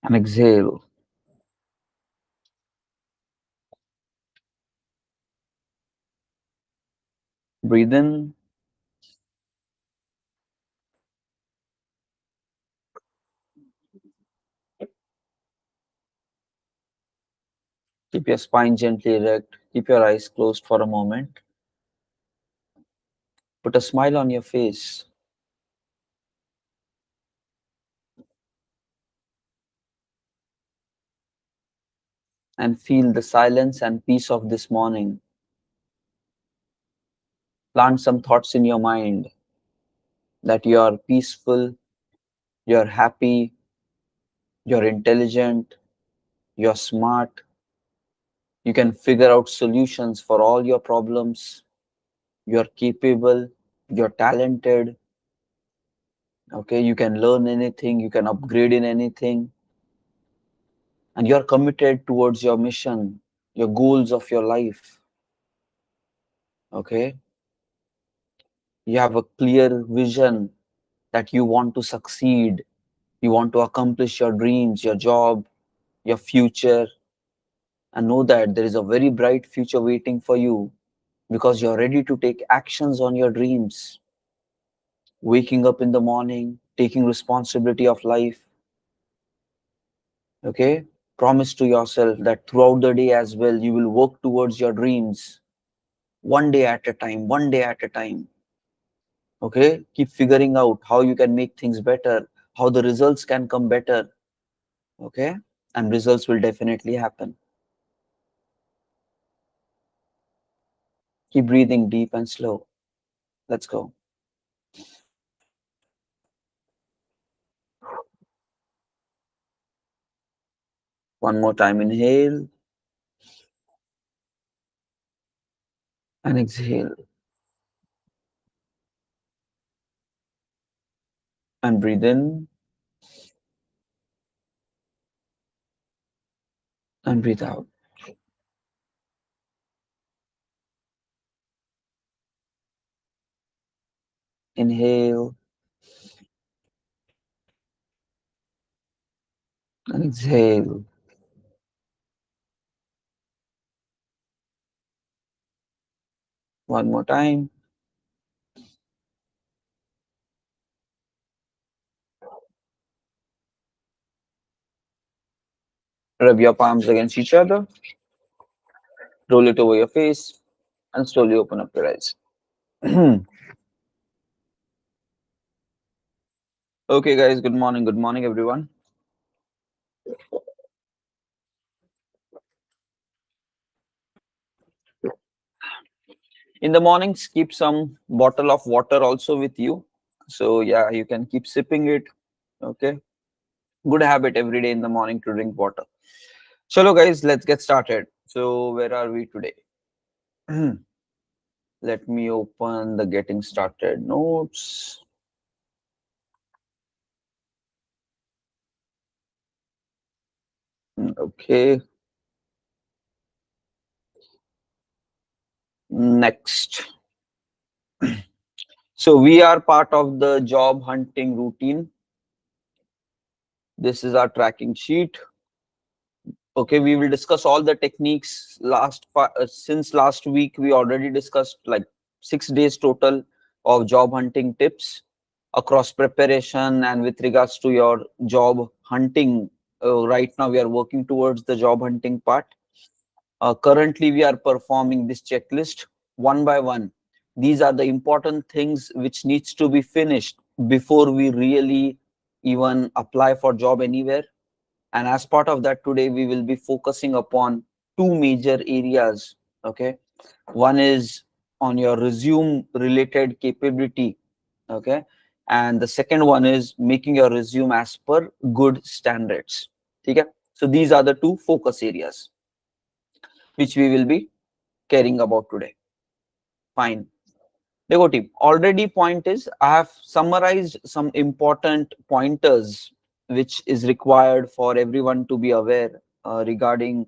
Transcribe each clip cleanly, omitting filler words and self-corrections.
and exhale. Breathe in keep your spine gently erect, keep your eyes closed for a moment, put a smile on your face, and feel the silence and peace of this morning. Plant some thoughts in your mind that you are peaceful, you're happy, you're intelligent, you're smart, you can figure out solutions for all your problems, you're capable, you're talented, okay, you can learn anything, you can upgrade in anything, and you're committed towards your mission, your goals of your life, okay. You have a clear vision that you want to succeed, you want to accomplish your dreams, your job, your future, and know that there is a very bright future waiting for you because you're ready to take actions on your dreams. Waking up in the morning, taking responsibility of life, okay? Promise to yourself that throughout the day as well, you will work towards your dreams one day at a time, one day at a time, okay? Keep figuring out how you can make things better, how the results can come better, okay? And results will definitely happen. Keep breathing deep and slow. Let's go. One more time, inhale and exhale. And breathe in and breathe out. Inhale and exhale. One more time. Rub your palms against each other. Roll it over your face and slowly open up your eyes. Okay, guys. Good morning. Good morning, everyone. In the mornings, keep some bottle of water also with you. So yeah, you can keep sipping it. Okay. Good habit every day in the morning to drink water. Chalo, guys, let's get started. So where are we today? Let me open the getting started notes. Okay. Next. So we are part of the job hunting routine. This is our tracking sheet. Okay, we will discuss all the techniques. Since last week, we already discussed like 6 days total of job hunting tips across preparation and with regards to your job hunting. Right now, we are working towards the job hunting part. Currently, we are performing this checklist one by one. These are the important things which needs to be finished before we really even apply for job anywhere. And as part of that, today we will be focusing upon two major areas. Okay, one is on your resume related capability. Okay, and the second one is making your resume as per good standards. Okay, so these are the two focus areas which we will be caring about today. Fine. Dekho team, already point is I have summarized some important pointers which is required for everyone to be aware regarding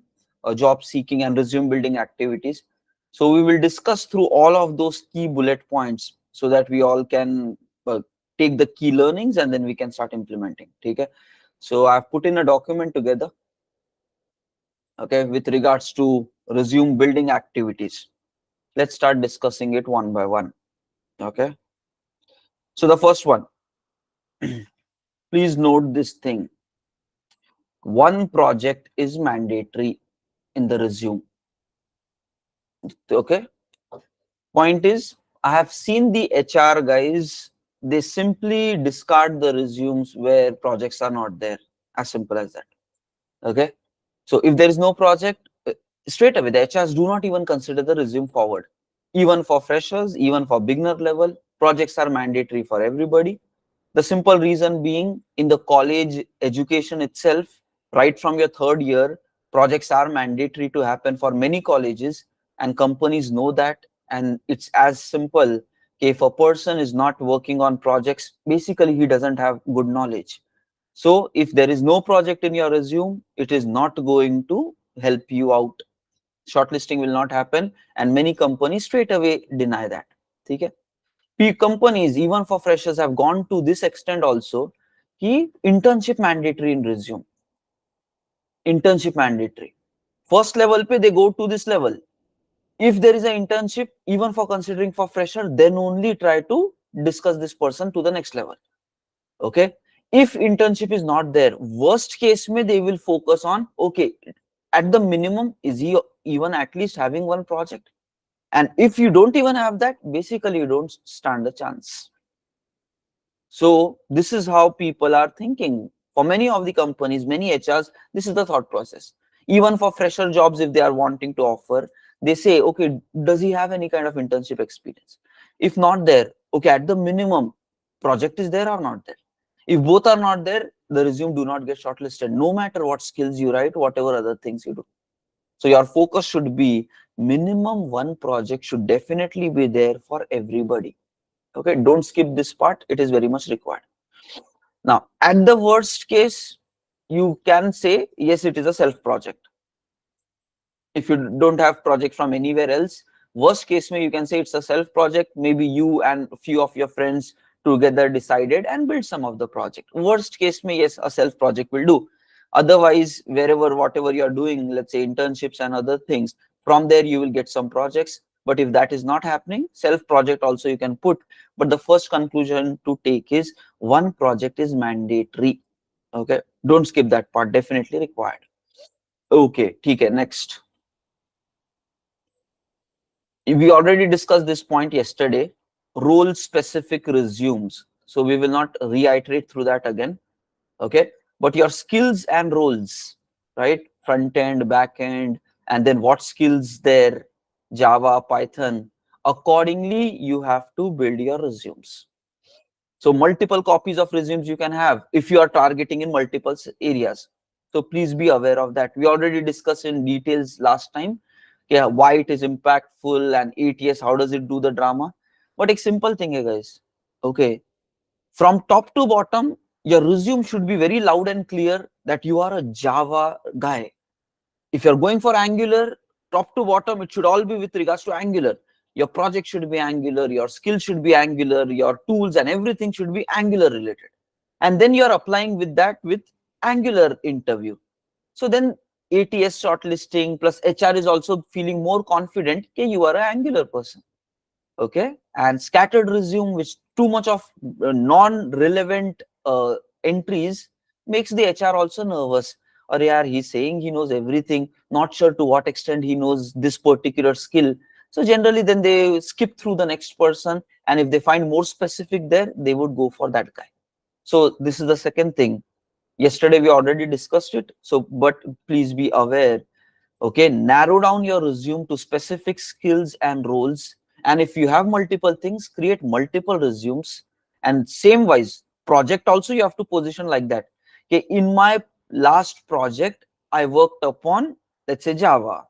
job seeking and resume building activities. So we will discuss through all of those key bullet points so that we all can take the key learnings and then we can start implementing. Okay. So I've put in a document together, okay, with regards to resume building activities. Let's start discussing it one by one. Okay. So the first one, please note this thing. One project is mandatory in the resume. Okay. Point is, I have seen the HR guys, they simply discard the resumes where projects are not there. As simple as that. Okay. So if there is no project, straight away the HRs do not even consider the resume forward. Even for freshers, even for beginner level, projects are mandatory for everybody. The simple reason being, in the college education itself, right from your third year, projects are mandatory to happen for many colleges, and companies know that. And it's as simple, if a person is not working on projects, basically he doesn't have good knowledge. So if there is no project in your resume, it is not going to help you out. Shortlisting will not happen, and many companies straight away deny that. Okay? Companies, even for freshers, have gone to this extent also. Internship mandatory in resume. Internship mandatory. First level pe they go to this level. If there is an internship, even for considering for fresher, then only try to discuss this person to the next level. Okay. If internship is not there, worst case may they will focus on, okay, at the minimum, is he even at least having one project? And if you don't even have that, basically you don't stand a chance. So this is how people are thinking. For many of the companies, many HRs, this is the thought process. Even for fresher jobs, if they are wanting to offer, they say, okay, does he have any kind of internship experience? If not there, okay, at the minimum, project is there or not there? If both are not there, the resume do not get shortlisted, no matter what skills you write, whatever other things you do. So your focus should be minimum one project should definitely be there for everybody. Okay, don't skip this part. It is very much required. Now, at the worst case, you can say, yes, it is a self project. If you don't have project from anywhere else, worst case you can say it's a self project. Maybe you and a few of your friends together decided and build some of the project. Worst case yes, a self project will do. Otherwise, wherever, whatever you're doing, let's say internships and other things, from there you will get some projects. But if that is not happening, self project also you can put. But the first conclusion to take is one project is mandatory. Okay, don't skip that part, definitely required. Okay, okay, next. We already discussed this point yesterday, role specific resumes. So we will not reiterate through that again. Okay, but your skills and roles, right? Front end, back end, and then what skills there, Java, Python. Accordingly, you have to build your resumes. So multiple copies of resumes you can have if you are targeting in multiple areas. So please be aware of that. We already discussed in details last time, yeah, why it is impactful and ATS, how does it do the drama. But a simple thing here, guys. Okay, from top to bottom, your resume should be very loud and clear that you are a Java guy. If you're going for Angular, top to bottom, it should all be with regards to Angular. Your project should be Angular, your skills should be Angular, your tools and everything should be Angular related. And then you're applying with that with Angular interview. So then ATS shortlisting plus HR is also feeling more confident that you are an Angular person. Okay, and scattered resume with too much of non-relevant entries makes the HR also nervous. Or yeah, he's saying he knows everything, not sure to what extent he knows this particular skill. So generally then they skip through the next person, and if they find more specific there, they would go for that guy. So this is the second thing. Yesterday we already discussed it. So but please be aware. Okay, narrow down your resume to specific skills and roles. And if you have multiple things, create multiple resumes. And same wise, project also you have to position like that. Okay, in my last project, I worked upon, let's say, Java.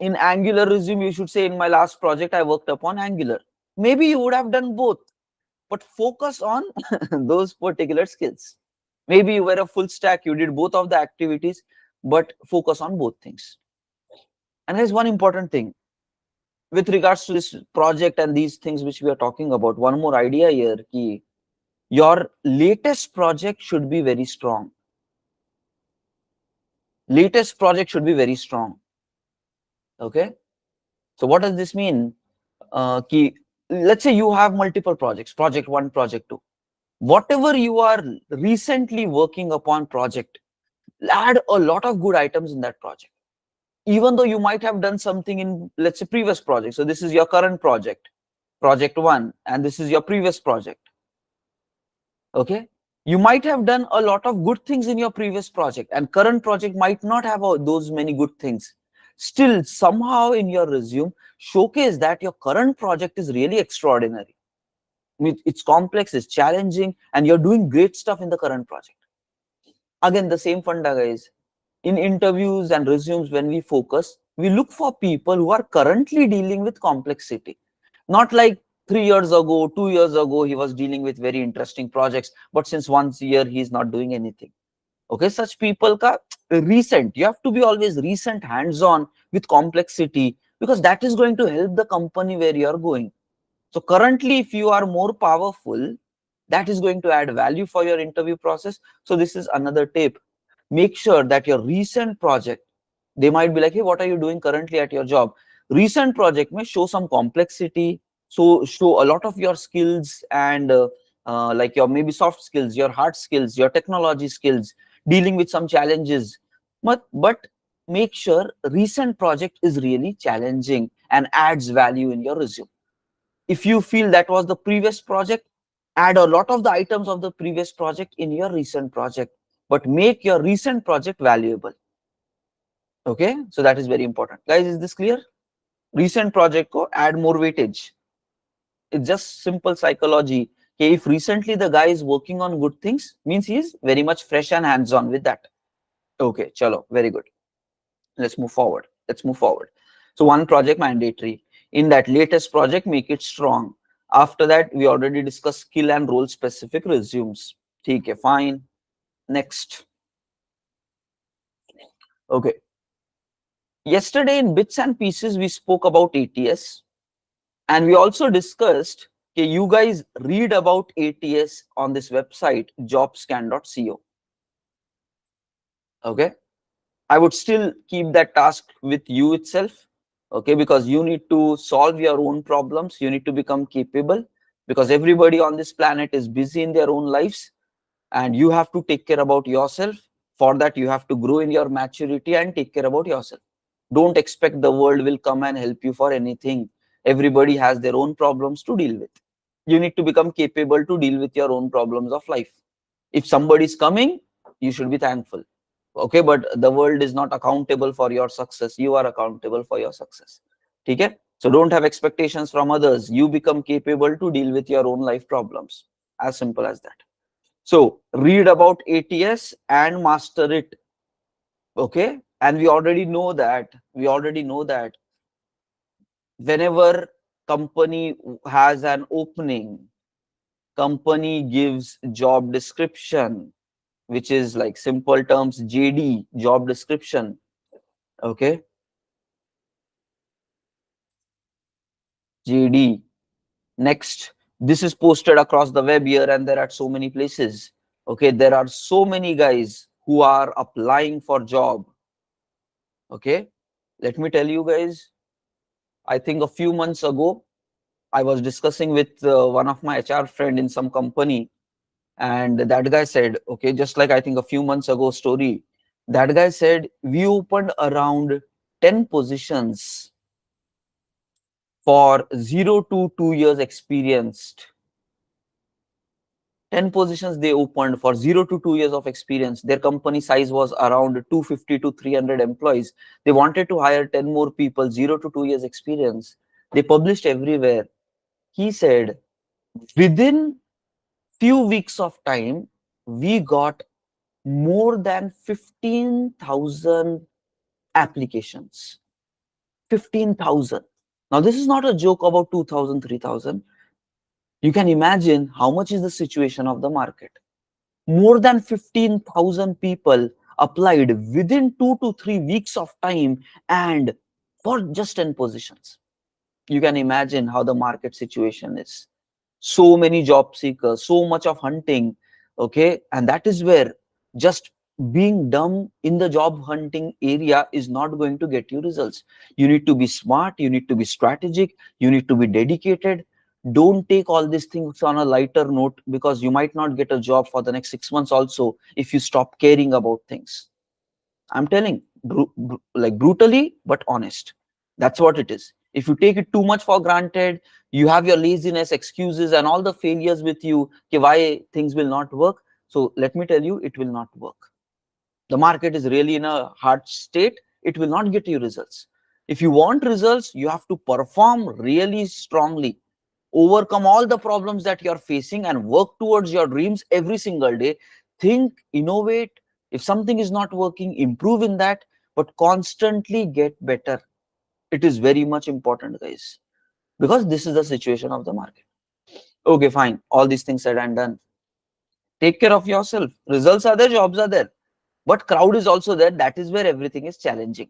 In Angular resume, you should say, in my last project, I worked upon Angular. Maybe you would have done both, but focus on those particular skills. Maybe you were a full stack, you did both of the activities, but focus on both things. And there's one important thing with regards to this project and these things which we are talking about. One more idea here, ki your latest project should be very strong. latest project should be very strong. Okay, so what does this mean? Let's say you have multiple projects, project 1, project 2, whatever you are recently working upon project, add a lot of good items in that project, even though you might have done something in, let's say, previous project. So this is your current project, project 1, and this is your previous project. Okay, you might have done a lot of good things in your previous project, and current project might not have those many good things. Still, somehow in your resume, showcase that your current project is really extraordinary. It's complex, it's challenging, and you're doing great stuff in the current project. Again, the same funda, guys. In interviews and resumes, when we focus, we look for people who are currently dealing with complexity. Not like 3 years ago, 2 years ago, he was dealing with very interesting projects, but since 1 year, he's not doing anything. Okay, such people ka recent. You have to be always recent, hands-on with complexity, because that is going to help the company where you are going. So currently, if you are more powerful, that is going to add value for your interview process. So this is another tip. Make sure that your recent project, they might be like, hey, what are you doing currently at your job? Recent project may show some complexity, so show a lot of your skills and like your maybe soft skills, your hard skills, your technology skills, dealing with some challenges. But make sure recent project is really challenging and adds value in your resume. If you feel that was the previous project, add a lot of the items of the previous project in your recent project, but make your recent project valuable. Okay, so that is very important, guys. Is this clear? Recent project ko add more weightage. It's just simple psychology. Okay, if recently the guy is working on good things, means he is very much fresh and hands-on with that. Okay, chalo, very good. Let's move forward. So one project mandatory. In that latest project, make it strong. After that, we already discussed skill and role specific resumes. Okay, fine. Next. Okay. Yesterday in bits and pieces, we spoke about ATS, and we also discussed, okay, you guys read about ATS on this website, jobscan.co. Okay. I would still keep that task with you itself. Okay, because you need to solve your own problems. You need to become capable, because everybody on this planet is busy in their own lives, and you have to take care about yourself. For that, you have to grow in your maturity and take care about yourself. Don't expect the world will come and help you for anything. Everybody has their own problems to deal with. You need to become capable to deal with your own problems of life. If somebody is coming, you should be thankful. Okay, but the world is not accountable for your success. You are accountable for your success. Okay, so don't have expectations from others. You become capable to deal with your own life problems. As simple as that. So read about ATS and master it. Okay, and we already know that whenever company has an opening, company gives job description, which is like simple terms, JD, job description. Okay, JD. Next, this is posted across the web here and there at so many places. Okay, there are so many guys who are applying for job. Okay, let me tell you guys, I think a few months ago, I was discussing with one of my HR friend in some company, and that guy said, okay, just like I think a few months ago story, that guy said we opened around 10 positions for 0 to 2 years experienced. 10 positions they opened for 0 to 2 years of experience. Their company size was around 250 to 300 employees. They wanted to hire 10 more people, 0 to 2 years experience. They published everywhere. He said, within few weeks of time, we got more than 15,000 applications. 15,000. Now, this is not a joke about 2,000, 3,000. You can imagine how much is the situation of the market. More than 15,000 people applied within 2 to 3 weeks of time, and for just 10 positions. You can imagine how the market situation is. So many job seekers, so much of hunting. Okay, and that is where just being dumb in the job hunting area is not going to get you results. You need to be smart, you need to be strategic, you need to be dedicated. Don't take all these things on a lighter note, because you might not get a job for the next 6 months also if you stop caring about things. I'm telling, like brutally but honest. That's what it is. If you take it too much for granted, you have your laziness, excuses, and all the failures with you, okay, why things will not work. So let me tell you, it will not work. The market is really in a hard state. It will not get you results. If you want results, you have to perform really strongly, overcome all the problems that you're facing, and work towards your dreams every single day. Think, innovate. If something is not working, improve in that, but constantly get better. It is very much important, guys, because this is the situation of the market. Okay, fine, all these things said and done. Take care of yourself. Results are there, jobs are there, but crowd is also there. That is where everything is challenging.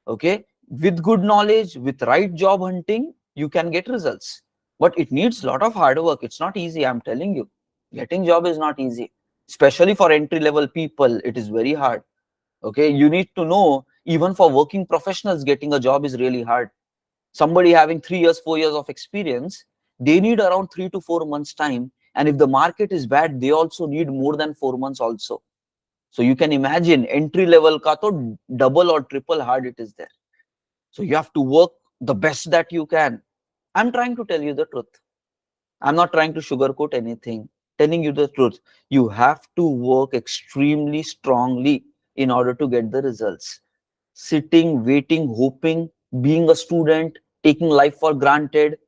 Okay, with good knowledge, with right job hunting, you can get results, but it needs a lot of hard work. It's not easy, I'm telling you. Getting job is not easy, especially for entry level people. It is very hard. Okay, you need to know, even for working professionals, getting a job is really hard. Somebody having 3 years 4 years of experience, they need around 3 to 4 months time, and if the market is bad, they also need more than 4 months also. So you can imagine, entry level ka to double or triple hard it is there. So you have to work the best that you can. I'm trying to tell you the truth. I'm not trying to sugarcoat anything. Telling you the truth. You have to work extremely strongly in order to get the results. Sitting, waiting, hoping, being a student, taking life for granted,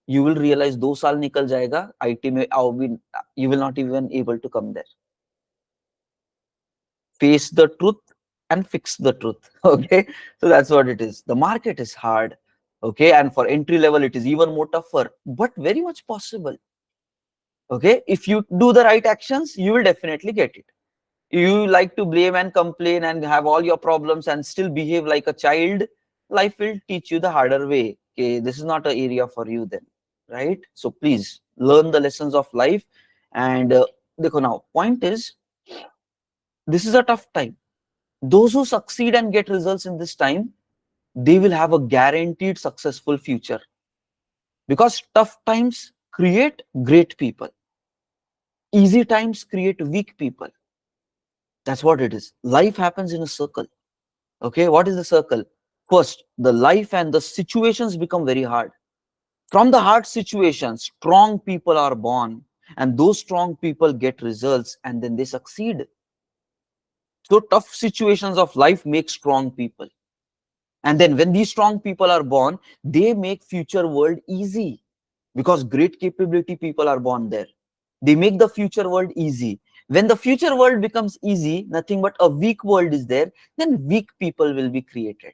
you will realize 2 साल निकल जाएगा IT में आओ भी, you will not even able to come there. Face the truth and fix the truth. Okay, so that's what it is. The market is hard. Okay, and for entry level it is even more tougher, but very much possible. Okay, if you do the right actions, you will definitely get it. You like to blame and complain and have all your problems and still behave like a child, life will teach you the harder way. Okay, this is not an area for you then, right? So please learn the lessons of life. And देखो now, point is, this is a tough time. Those who succeed and get results in this time, they will have a guaranteed successful future, because tough times create great people, easy times create weak people. That's what it is. Life happens in a circle. Okay, what is the circle? First, the life and the situations become very hard. From the hard situations, strong people are born, and those strong people get results and then they succeed. So tough situations of life make strong people. And then when these strong people are born, they make future world easy, because great capability people are born there. They make the future world easy. When the future world becomes easy, nothing but a weak world is there, then weak people will be created.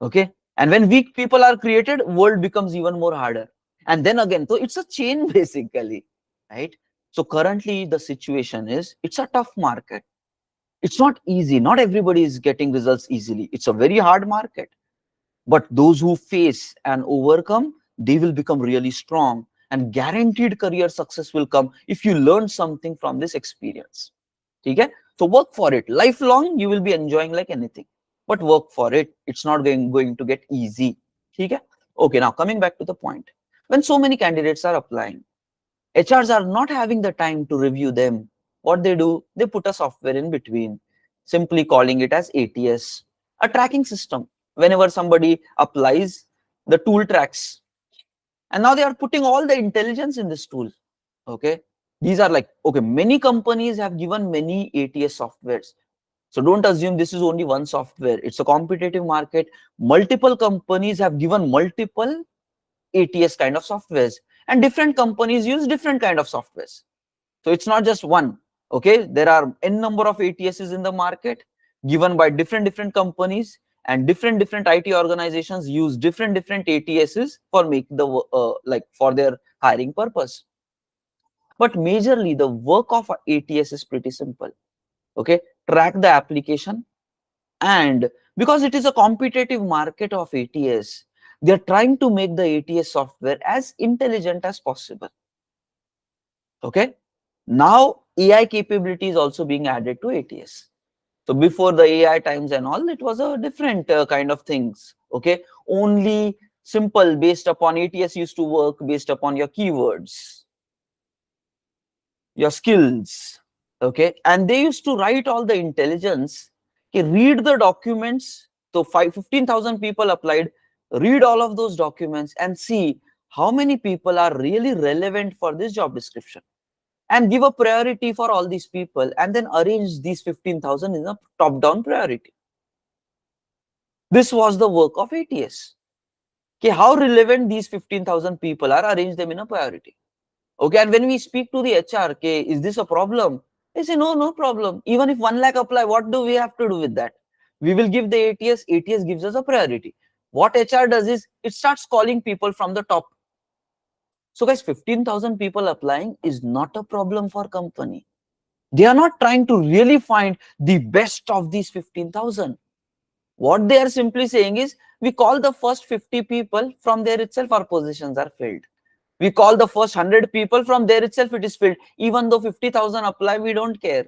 Okay. And when weak people are created, world becomes even more harder. And then again, so it's a chain basically, right? So currently the situation is, it's a tough market. It's not easy. Not everybody is getting results easily. It's a very hard market. But those who face and overcome, they will become really strong, and guaranteed career success will come if you learn something from this experience. Okay? So work for it. Lifelong, you will be enjoying like anything. But work for it. It's not going to get easy. Okay? Okay, now coming back to the point. When so many candidates are applying, HRs are not having the time to review them. What they do, they put a software in between, simply calling it as ATS, a tracking system. Whenever somebody applies, the tool tracks. And now they are putting all the intelligence in this tool. Okay. These are like, okay, many companies have given many ATS softwares. So don't assume this is only one software. It's a competitive market. Multiple companies have given multiple ATS kind of softwares, and different companies use different kind of softwares. So it's not just one. Okay, there are n number of ATSs in the market given by different companies, and different IT organizations use different ATSs for making the like for their hiring purpose. But majorly the work of ATS is pretty simple. Okay, track the application, and because it is a competitive market of ATS, they are trying to make the ATS software as intelligent as possible. Okay, now AI capability is also being added to ATS. So before the AI times and all, it was a different kind of things. Okay, only simple based upon ATS used to work based upon your keywords, your skills. Okay, and they used to write all the intelligence. Okay, read the documents. So 15,000 people applied. Read all of those documents and see how many people are really relevant for this job description, and give a priority for all these people, and then arrange these 15,000 in a top-down priority. This was the work of ATS. Okay, how relevant these 15,000 people are, arrange them in a priority. Okay, and when we speak to the HR, okay, is this a problem? They say, no, no problem. Even if 1 lakh apply, what do we have to do with that? We will give the ATS, ATS gives us a priority. What HR does is, it starts calling people from the top. So guys, 15,000 people applying is not a problem for company. They are not trying to really find the best of these 15,000. What they are simply saying is, we call the first 50 people, from there itself our positions are filled. We call the first 100 people, from there itself it is filled. Even though 50,000 apply, we don't care.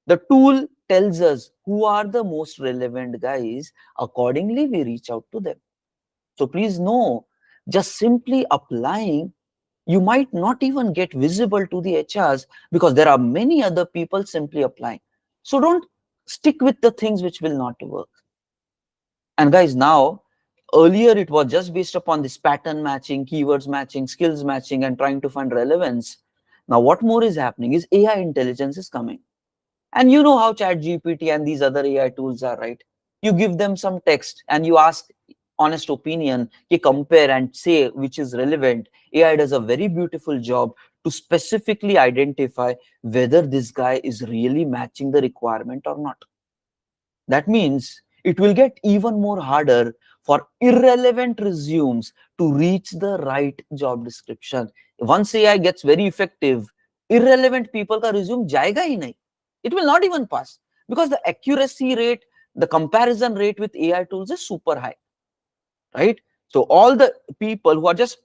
The tool tells us who are the most relevant guys. Accordingly, we reach out to them. So please know, just simply applying, you might not even get visible to the HRs, because there are many other people simply applying. So don't stick with the things which will not work. And guys, now, earlier it was just based upon this pattern matching, keywords matching, skills matching, and trying to find relevance. Now, what more is happening is AI intelligence is coming. And you know how ChatGPT and these other AI tools are, right? You give them some text and you ask honest opinion, you compare and say which is relevant. AI does a very beautiful job to specifically identify whether this guy is really matching the requirement or not. That means it will get even more harder for irrelevant resumes to reach the right job description. Once AI gets very effective, irrelevant people ka resume jayega hi nahi. It will not even pass, because the accuracy rate, the comparison rate with AI tools is super high, right? So all the people who are just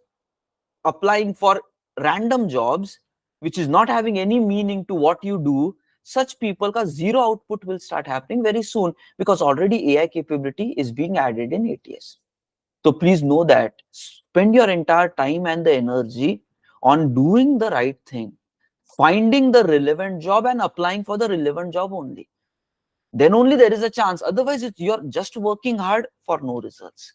applying for random jobs, which is not having any meaning to what you do, such people ka zero output will start happening very soon, because already AI capability is being added in ATS. So please know that, spend your entire time and the energy on doing the right thing, finding the relevant job and applying for the relevant job only. Then only there is a chance. Otherwise, you're just working hard for no results.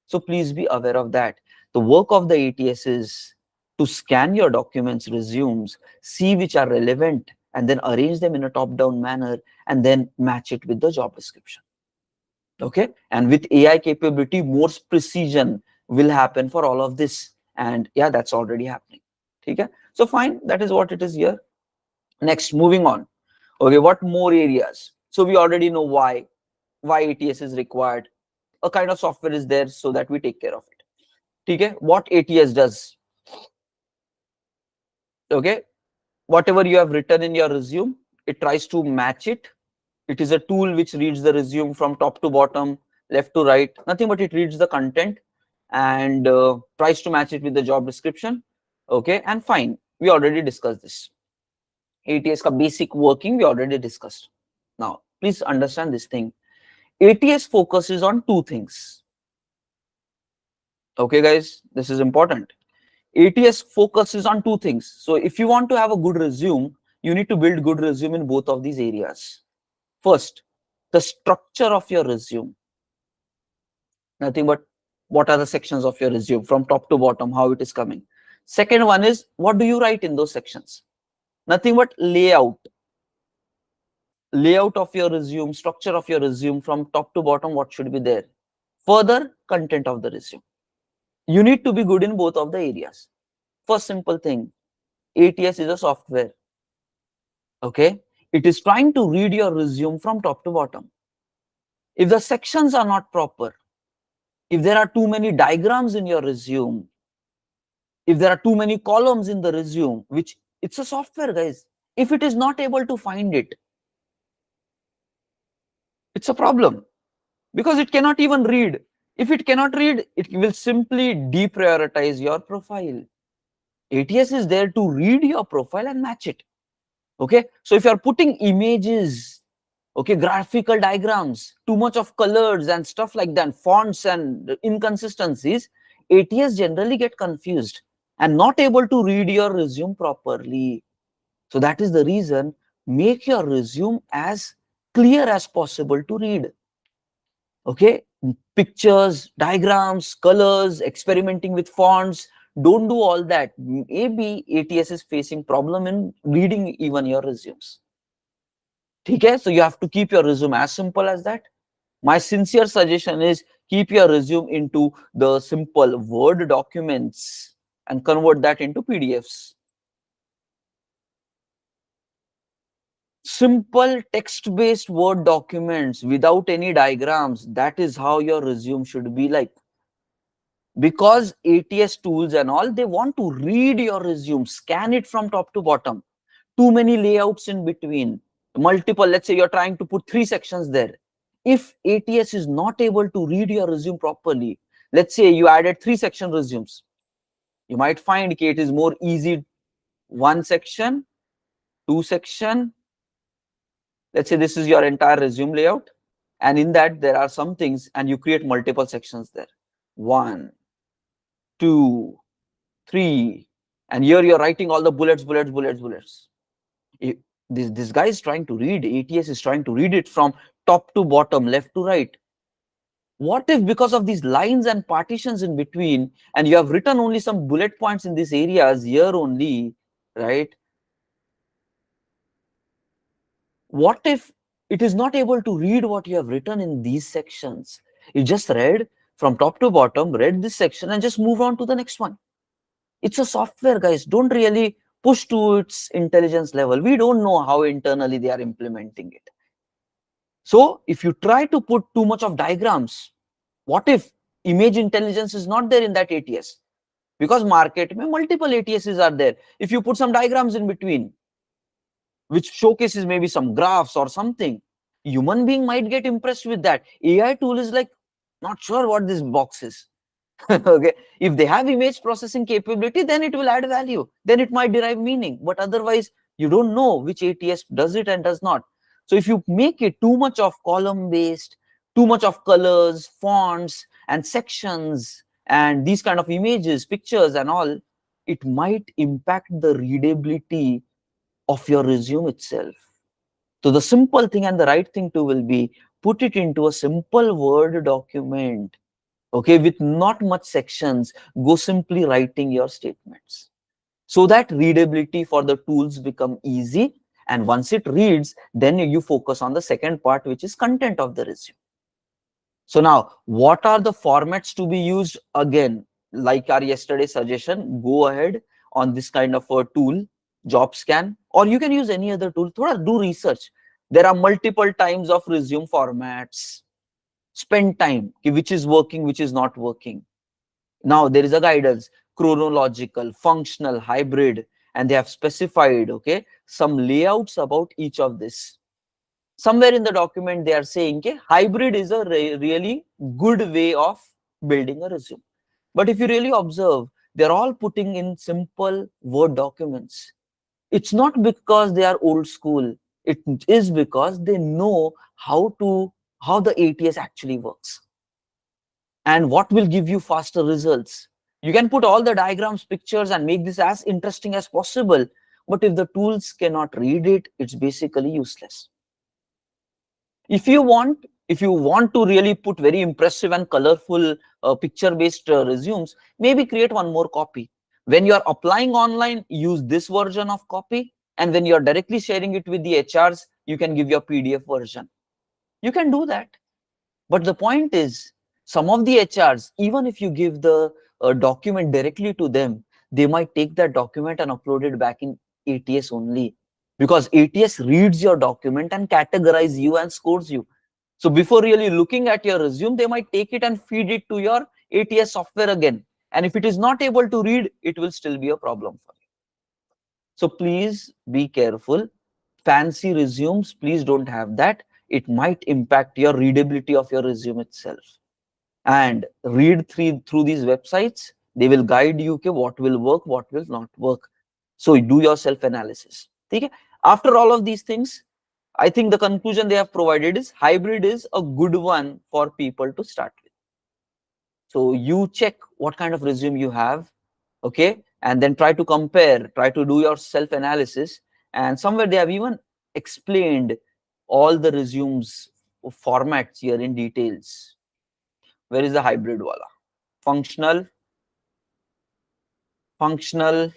So please be aware of that. The work of the ATS is to scan your documents, resumes, see which are relevant, and then arrange them in a top-down manner, and then match it with the job description. Okay, and with AI capability, more precision will happen for all of this. And yeah, that's already happening. Okay, so fine, that is what it is here. Next, moving on. Okay, what more areas? So we already know why ATS is required. A kind of software is there so that we take care of it. Okay, what ATS does? Okay, whatever you have written in your resume, it tries to match it. It is a tool which reads the resume from top to bottom, left to right, nothing but it reads the content and tries to match it with the job description. Okay, and fine, we already discussed this. ATS ka basic working we already discussed. Now, please understand this thing. ATS focuses on two things. Okay, guys, this is important. ATS focuses on two things. So if you want to have a good resume, you need to build good resume in both of these areas. First, the structure of your resume. Nothing but what are the sections of your resume from top to bottom, how it is coming. Second one is, what do you write in those sections? Nothing but layout of your resume, structure of your resume from top to bottom, what should be there. Further, content of the resume. You need to be good in both of the areas. First simple thing, ATS is a software. Okay, it is trying to read your resume from top to bottom. If the sections are not proper, if there are too many diagrams in your resume, if there are too many columns in the resume, which it's a software, guys, if it is not able to find it, it's a problem, because it cannot even read. If it cannot read, it will simply deprioritize your profile. ATS is there to read your profile and match it. Okay, so if you are putting images, Okay, graphical diagrams, too much of colors and stuff like that, fonts and inconsistencies, ATS generally get confused and not able to read your resume properly. So that is the reason, make your resume as clear as possible to read. Okay, pictures, diagrams, colors, experimenting with fonts, don't do all that. Maybe ATS is facing problem in reading even your resumes. Okay, so you have to keep your resume as simple as that. My sincere suggestion is, keep your resume into the simple Word documents and convert that into PDFs. Simple text-based Word documents without any diagrams. That is how your resume should be like. Because ATS tools and all, they want to read your resume, scan it from top to bottom. Too many layouts in between. Multiple, let's say you're trying to put 3 sections there. If ATS is not able to read your resume properly, let's say you added 3 section resumes, you might find it is more easy 1 section, 2 section. Let's say this is your entire resume layout, and in that there are some things, and you create multiple sections there. 1, 2, 3, and here you're writing all the bullets. If this guy is trying to read, ATS is trying to read it from top to bottom, left to right. What if because of these lines and partitions in between, and you have written only some bullet points in these areas here only, right? What if it is not able to read what you have written in these sections? You just read from top to bottom, read this section, and just move on to the next one. It's a software, guys. Don't really push to its intelligence level. We don't know how internally they are implementing it. So if you try to put too much of diagrams, what if image intelligence is not there in that ATS? Because market, multiple ATSs are there. If you put some diagrams in between, which showcases maybe some graphs or something, human being might get impressed with that. AI tool is like, not sure what this box is. Okay, if they have image processing capability, then it will add value, then it might derive meaning, but otherwise you don't know which ATS does it and does not. So if you make it too much of column based, too much of colors, fonts and sections and these kind of images, pictures and all, it might impact the readability of your resume itself. So the simple thing and the right thing to will be, put it into a simple Word document. Okay, with not much sections, go simply writing your statements, so that readability for the tools become easy. And once it reads, then you focus on the second part, which is content of the resume. So now, what are the formats to be used? Again, like our yesterday suggestion, go ahead on this kind of a tool, JobScan, or you can use any other tool. Thoda do research. There are multiple types of resume formats. Spend time, which is working, which is not working. Now there is a guidance, chronological, functional, hybrid, and they have specified, okay, some layouts about each of this. Somewhere in the document they are saying, okay, hybrid is a really good way of building a resume. But if you really observe, they're all putting in simple Word documents. It's not because they are old school. It is because they know how the ATS actually works and what will give you faster results. You can put all the diagrams, pictures, and make this as interesting as possible. But if the tools cannot read it, it's basically useless. If you want to really put very impressive and colorful picture-based resumes, maybe create one more copy. When you are applying online, use this version of copy. And when you're directly sharing it with the HRs, you can give your PDF version. You can do that. But the point is, some of the HRs, even if you give the document directly to them, they might take that document and upload it back in ATS only, because ATS reads your document and categorizes you and scores you. So before really looking at your resume, they might take it and feed it to your ATS software again. And if it is not able to read, it will still be a problem for you. So please be careful. Fancy resumes, please don't have that. It might impact your readability of your resume itself. And read through these websites. They will guide you, okay, what will work, what will not work. So do your self-analysis. Okay? After all of these things, I think the conclusion they have provided is hybrid is a good one for people to start with. So you check what kind of resume you have, okay, and then try to compare, try to do your self analysis, and somewhere they have even explained all the resumes formats here in details. Where is the hybrid wala? Functional, functional,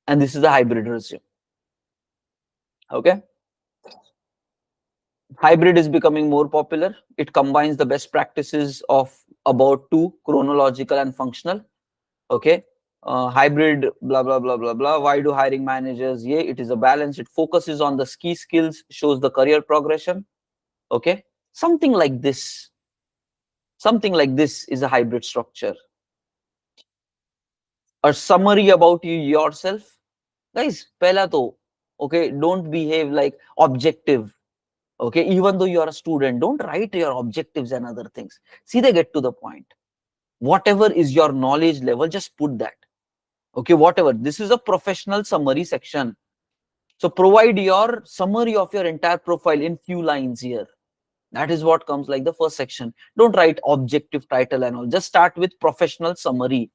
and this is the hybrid resume. Okay. Hybrid is becoming more popular. It combines the best practices of about two, chronological and functional. Okay. Hybrid, blah, blah, blah, blah, blah. Why do hiring managers? Yeah, it is a balance. It focuses on the key skills, shows the career progression. Okay. Something like this. Something like this is a hybrid structure. A summary about you yourself. Guys, pehla to, okay, don't behave like objective. Okay, even though you are a student, don't write your objectives and other things. See, they get to the point. Whatever is your knowledge level, just put that. Okay, whatever. This is a professional summary section. So provide your summary of your entire profile in few lines here. That is what comes like the first section. Don't write objective title and all. Just start with professional summary.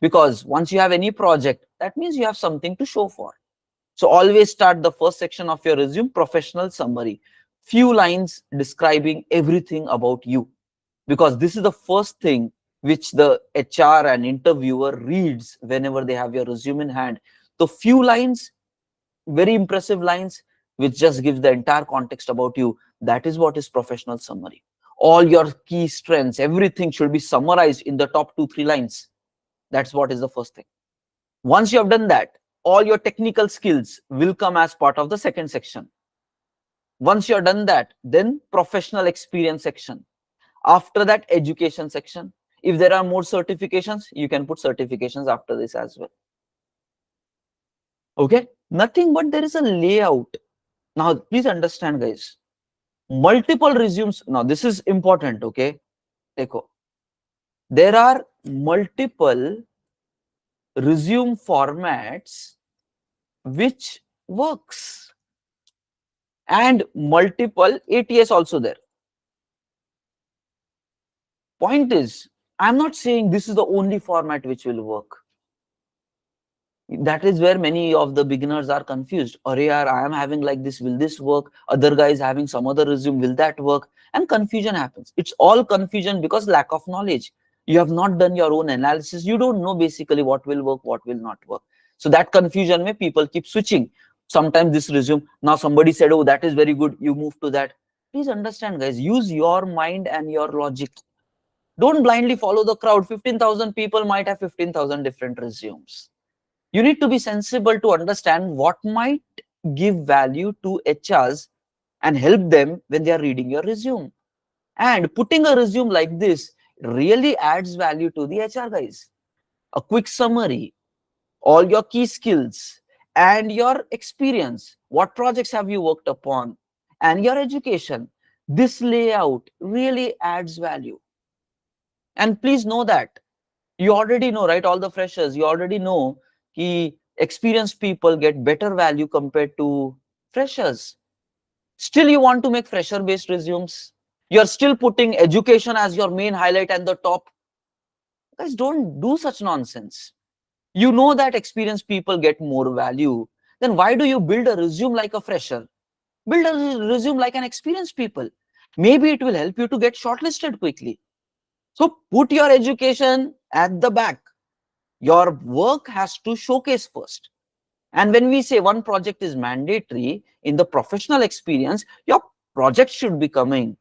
Because once you have any project, that means you have something to show for. So always start the first section of your resume, professional summary. Few lines describing everything about you. Because this is the first thing which the HR and interviewer reads whenever they have your resume in hand. So few lines, very impressive lines, which just gives the entire context about you. That is what is professional summary. All your key strengths, everything should be summarized in the top 2-3 lines. That's what is the first thing. Once you have done that, all your technical skills will come as part of the second section. Once you're done that, then professional experience section. After that, education section. If there are more certifications, you can put certifications after this as well. Okay, nothing but there is a layout. Now, please understand, guys. Multiple resumes. Now, this is important. Okay, there are multiple resume formats which works, and multiple ATS also there. Point is, I'm not saying this is the only format which will work. That is where many of the beginners are confused. Or yeah, I am having like this, will this work? Other guys having some other resume, will that work? And confusion happens. It's all confusion because lack of knowledge. You have not done your own analysis. You don't know basically what will work, what will not work. So that confusion may people keep switching. Sometimes this resume, now somebody said, oh, that is very good, you move to that. Please understand, guys, use your mind and your logic. Don't blindly follow the crowd. 15,000 people might have 15,000 different resumes. You need to be sensible to understand what might give value to HRs and help them when they are reading your resume. And putting a resume like this really adds value to the HR guys. A quick summary, all your key skills and your experience. What projects have you worked upon? And your education. This layout really adds value. And please know that. You already know, right? All the freshers, you already know that experienced people get better value compared to freshers. Still, you want to make fresher-based resumes. You're still putting education as your main highlight and the top. Guys, don't do such nonsense. You know that experienced people get more value. Then why do you build a resume like a fresher? Build a resume like an experienced people. Maybe it will help you to get shortlisted quickly. So put your education at the back. Your work has to showcase first. And when we say one project is mandatory, in the professional experience, your project should be coming.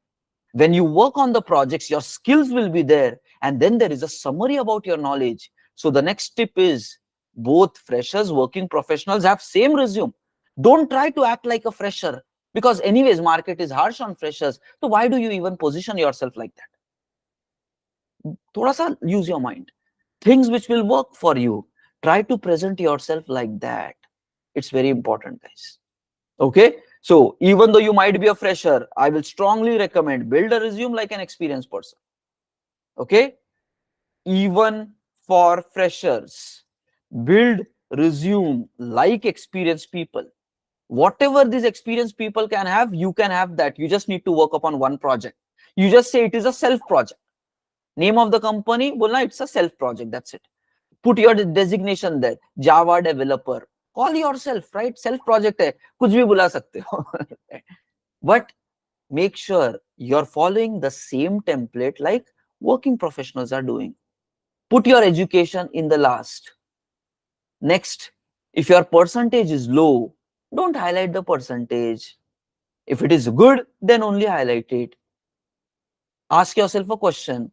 When you work on the projects, your skills will be there. And then there is a summary about your knowledge. So the next tip is both freshers, working professionals have same resume. Don't try to act like a fresher because anyways, market is harsh on freshers. So why do you even position yourself like that? Thoda sa use your mind. Things which will work for you. Try to present yourself like that. It's very important, guys. Okay. So even though you might be a fresher, I will strongly recommend build a resume like an experienced person. Okay. Even for freshers, build resume like experienced people. Whatever these experienced people can have, you can have that. You just need to work upon one project. You just say it is a self project. Name of the company, bolna it's a self project. That's it. Put your designation there. Java developer. Call yourself, right? Self project hai. Kuch bhi bula sakte ho. But make sure you're following the same template like working professionals are doing. Put your education in the last. Next, if your percentage is low, don't highlight the percentage. If it is good, then only highlight it. Ask yourself a question.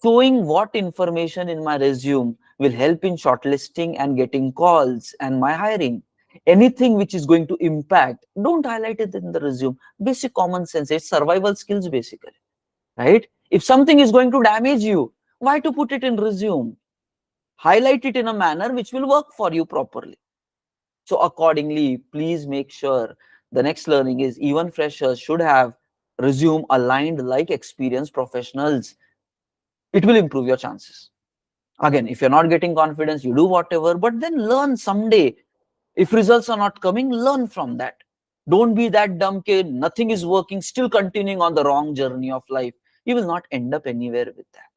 Showing what information in my resume will help in shortlisting and getting calls and my hiring. Anything which is going to impact, don't highlight it in the resume. Basic common sense, it's survival skills basically, right? If something is going to damage you, why to put it in resume? Highlight it in a manner which will work for you properly. So accordingly, please make sure the next learning is even freshers should have resume aligned like experienced professionals. It will improve your chances. Again, if you're not getting confidence, you do whatever, but then learn someday. If results are not coming, learn from that. Don't be that dumb kid, nothing is working, still continuing on the wrong journey of life. You will not end up anywhere with that.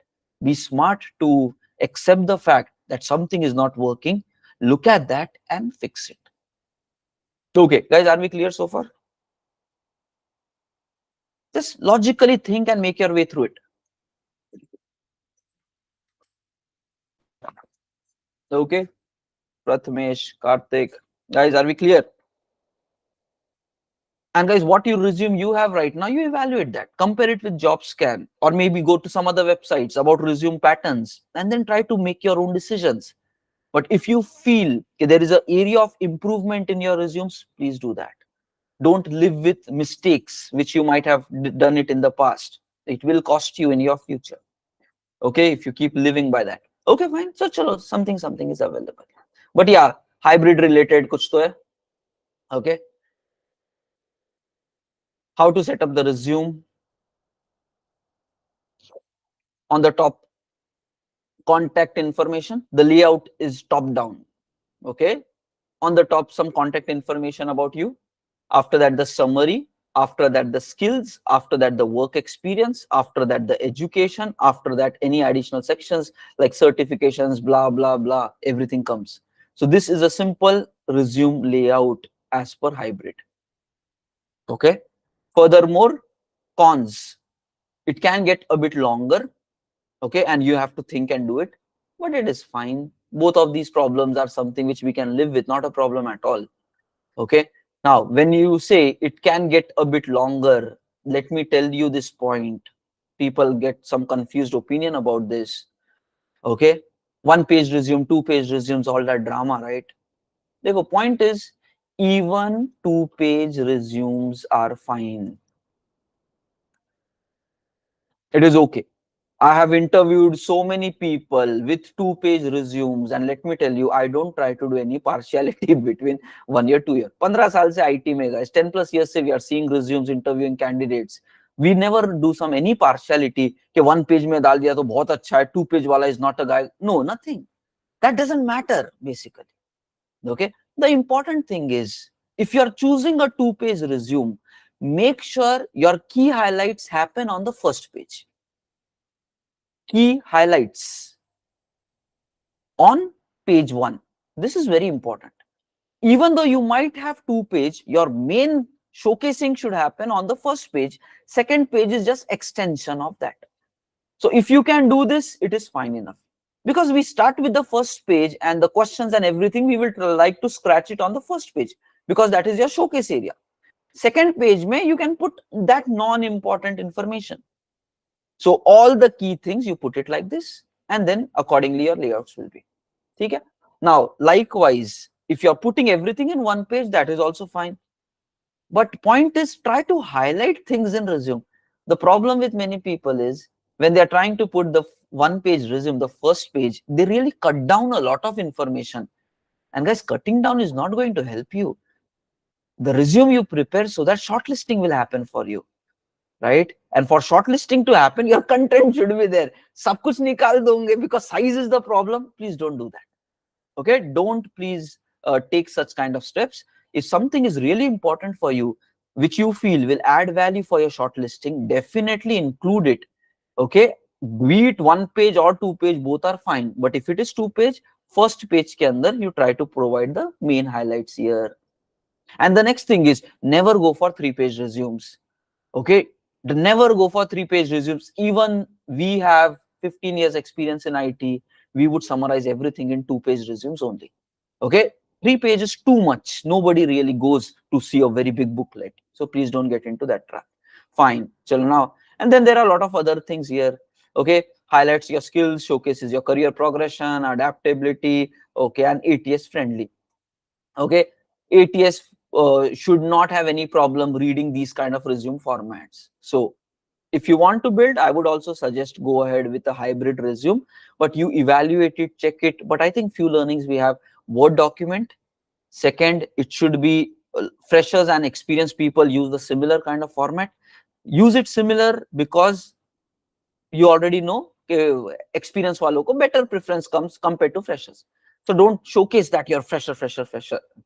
Be smart to accept the fact that something is not working, look at that and fix it. Okay, guys, are we clear so far? Just logically think and make your way through it. Okay, Prathamesh, Karthik, guys, are we clear? And guys, what you resume you have right now, you evaluate that, compare it with JobScan, or maybe go to some other websites about resume patterns, and then try to make your own decisions. But if you feel there is an area of improvement in your resumes, please do that. Don't live with mistakes which you might have done it in the past. It will cost you in your future. Okay, if you keep living by that. Okay, fine. So chalo, something is available. But yeah, hybrid related kuch to hai. Okay. How to set up the resume. On the top, contact information. The layout is top down. Okay. On the top, some contact information about you. After that, the summary. After that, the skills. After that, the work experience. After that, the education. After that, any additional sections like certifications, blah, blah, blah. Everything comes. So this is a simple resume layout as per hybrid. Okay. Furthermore, cons. It can get a bit longer. Okay. And you have to think and do it, but it is fine. Both of these problems are something which we can live with, not a problem at all. Okay. Now, when you say it can get a bit longer, let me tell you this point. People get some confused opinion about this. Okay. 1-page resume, 2-page resumes, all that drama, right? The point is, even 2-page resumes are fine. It is okay. I have interviewed so many people with 2-page resumes, and let me tell you, I don't try to do any partiality between 1 year, 2 year. 15 साल से IT में guys, 10 plus years से we are seeing resumes, interviewing candidates. We never do some any partiality कि 1 page में डाल दिया तो बहुत अच्छा है, 2-page वाला is not a guy. No, nothing. That doesn't matter basically. Okay. The important thing is, if you are choosing a 2-page resume, make sure your key highlights happen on the first page. Key highlights on page 1. This is very important. Even though you might have 2-page, your main showcasing should happen on the first page. Second page is just extension of that. So if you can do this, it is fine enough. Because we start with the first page and the questions and everything, we will like to scratch it on the first page because that is your showcase area. Second page, you can put that non-important information. So all the key things, you put it like this, and then accordingly your layouts will be. Okay? Now, likewise, if you're putting everything in 1 page, that is also fine. But point is, try to highlight things in resume. The problem with many people is, when they're trying to put the 1-page resume, the first page, they really cut down a lot of information. And guys, cutting down is not going to help you. The resume you prepare so that shortlisting will happen for you. Right? And for shortlisting to happen, your content should be there. Sab kuch nikal donge because size is the problem. Please don't do that. Okay? Don't please take such kind of steps. if something is really important for you, which you feel will add value for your shortlisting, definitely include it. Okay, be it 1 page or 2 page, both are fine. But if it is 2 page, first page ke andar you try to provide the main highlights here. And the next thing is, never go for 3-page resumes. Okay, never go for 3-page resumes. Even we have 15 years experience in IT, we would summarize everything in 2-page resumes only. Okay, 3 pages is too much. Nobody really goes to see a very big booklet. So please don't get into that trap. Fine, chalo now. And then there are a lot of other things here. Okay, highlights your skills, showcases your career progression, adaptability. Okay, and ATS friendly. Okay, ATS should not have any problem reading these kind of resume formats. So if you want to build, I would also suggest go ahead with a hybrid resume, but you evaluate it, check it. But I think few learnings we have: Word document. Second, it should be freshers and experienced people use the similar kind of format. Use it similar because you already know experience walo ko better preference comes compared to freshers. So don't showcase that you're fresher.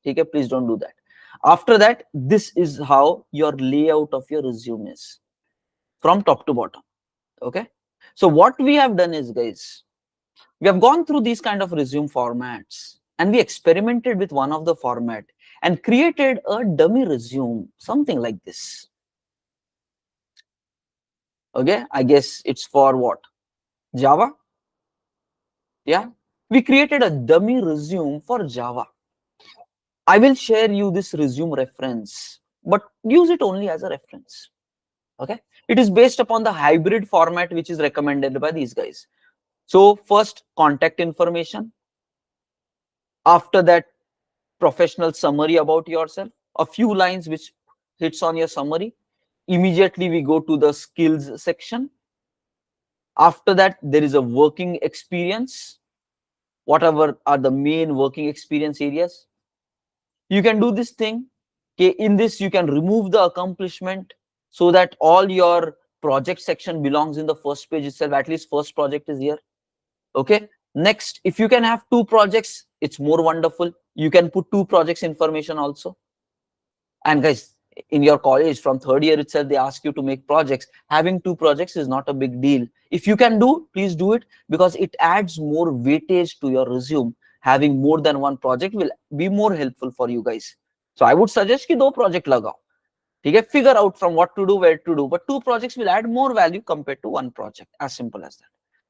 Okay, please don't do that. After that, this is how your layout of your resume is from top to bottom. Okay, so what we have done is, guys, we have gone through these kind of resume formats and we experimented with one of the format and created a dummy resume, something like this. Okay, I guess it's for what? Java? Yeah, we created a dummy resume for Java. I will share you this resume reference, but use it only as a reference. Okay, it is based upon the hybrid format which is recommended by these guys. So first, contact information. After that, professional summary about yourself, a few lines which hits on your summary. Immediately we go to the skills section. After that, there is a working experience. Whatever are the main working experience areas. You can do this thing. Okay, in this you can remove the accomplishment so that all your project section belongs in the first page itself. At least first project is here. Okay, next, if you can have 2 projects, it's more wonderful. You can put 2 projects information also. And guys, in your college from 3rd year itself, they ask you to make projects. Having 2 projects is not a big deal. If you can do, please do it, because it adds more weightage to your resume. Having more than 1 project will be more helpful for you guys. So I would suggest ki 2 project lagao. Okay, figure out from what to do, where to do, but 2 projects will add more value compared to 1 project. As simple as that.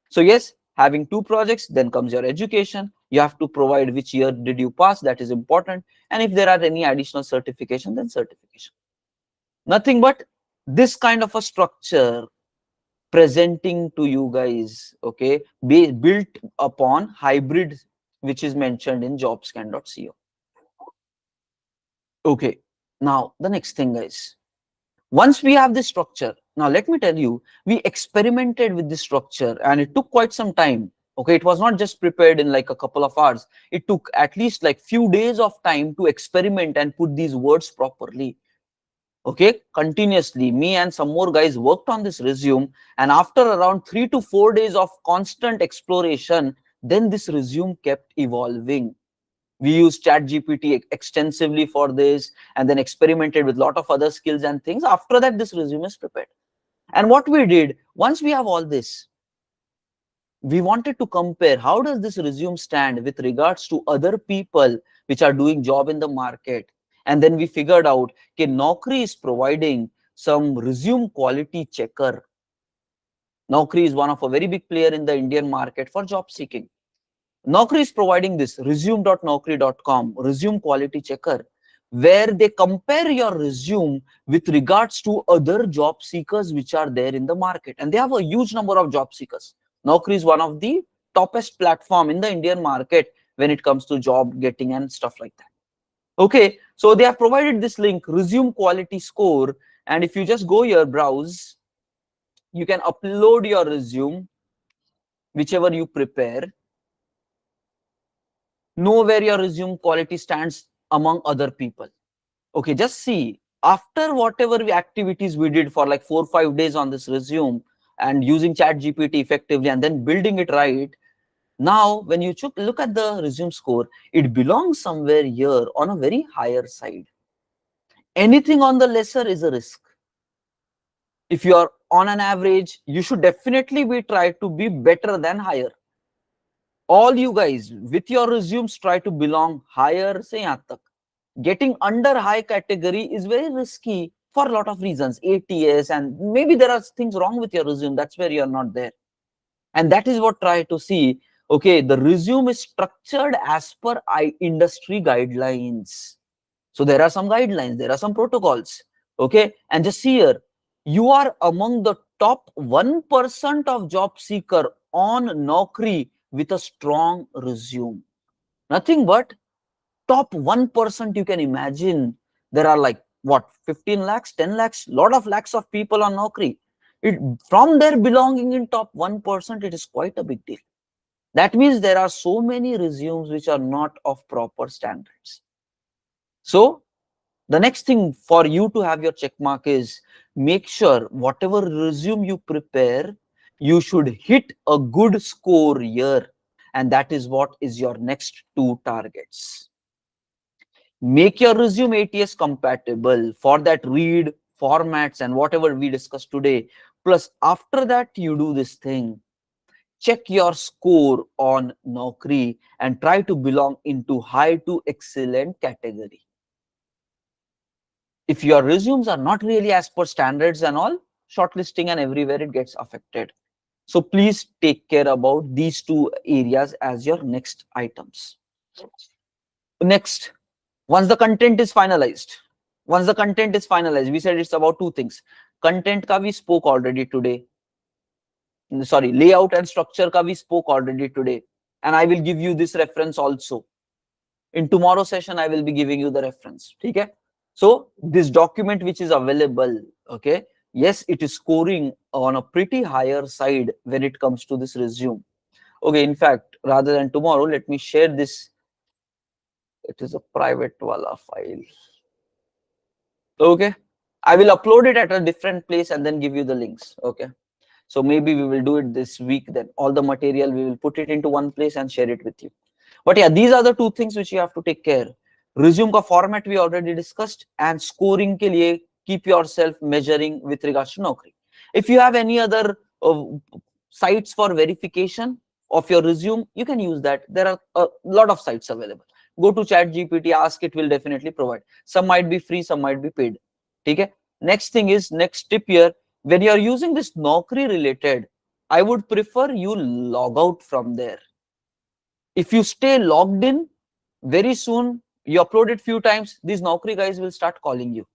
So yes, having 2 projects, then comes your education. You have to provide which year did you pass, that is important. And if there are any additional certification, then certification. Nothing but this kind of a structure presenting to you guys, okay, built upon hybrid, which is mentioned in jobscan.co. Okay, now the next thing, guys. Once we have this structure, now let me tell you, we experimented with this structure and it took quite some time. Okay, it was not just prepared in like a couple of hours. It took at least like few days of time to experiment and put these words properly. Okay, continuously, me and some more guys worked on this resume, and after around 3 to 4 days of constant exploration, then this resume kept evolving. We used ChatGPT extensively for this and then experimented with a lot of other skills and things. After that, this resume is prepared. And what we did, once we have all this, we wanted to compare how does this resume stand with regards to other people which are doing job in the market. And then we figured out that Naukri is providing some resume quality checker. Naukri is one of a very big player in the Indian market for job seeking. Naukri is providing this resume.naukri.com resume quality checker, where they compare your resume with regards to other job seekers which are there in the market. And they have a huge number of job seekers. Naukri is one of the toppest platform in the Indian market when it comes to job getting and stuff like that. Okay, so they have provided this link, resume quality score. And if you just go here, browse, you can upload your resume, whichever you prepare. Know where your resume quality stands among other people. Okay, just see, after whatever activities we did for like 4 or 5 days on this resume and using ChatGPT effectively and then building it right, Now, when you look at the resume score, it belongs somewhere here on a very higher side. Anything on the lesser is a risk. If you are on an average, you should definitely be try to be better than higher. All you guys with your resumes try to belong higher se yahan tak. Getting under high category is very risky for a lot of reasons, ATS, and maybe there are things wrong with your resume. That's where you are not there. And that is what try to see. Okay, the resume is structured as per industry guidelines. So there are some guidelines, there are some protocols. Okay, and just see here, you are among the top 1% of job seeker on Naukri with a strong resume. Nothing but top 1%. You can imagine there are like what, 15 lakhs, 10 lakhs, lot of lakhs of people on Naukri. From their belonging in top 1%, it is quite a big deal. That means there are so many resumes which are not of proper standards. So the next thing for you to have your check mark is make sure whatever resume you prepare, you should hit a good score here. And that is what is your next two targets. Make your resume ATS compatible. For that, read formats and whatever we discussed today. Plus, after that, you do this thing. Check your score on Naukri and try to belong into high to excellent category. If your resumes are not really as per standards and all, shortlisting and everywhere it gets affected. So please take care about these two areas as your next items. Next, once the content is finalized, we said it's about two things. Content ka we spoke already today. Sorry, layout and structure ka we spoke already today. And I will give you this reference also. In tomorrow's session, I will be giving you the reference. Okay? So this document which is available, okay, yes, it is scoring on a pretty higher side when it comes to this resume. Okay, in fact, rather than tomorrow, let me share this. It is a private wala file. Okay, I will upload it at a different place and then give you the links. Okay, so maybe we will do it this week. Then all the material we will put it into one place and share it with you. But yeah, these are the two things which you have to take care. Resume ka format we already discussed, and scoring ke liye keep yourself measuring with regards to Naukri. If you have any other sites for verification of your resume, you can use that. There are a lot of sites available. Go to ChatGPT, ask, it will definitely provide. Some might be free, some might be paid. Okay. Next thing is, next tip here, when you are using this Naukri related, I would prefer you log out from there. If you stay logged in, very soon you upload it few times, these Naukri guys will start calling you.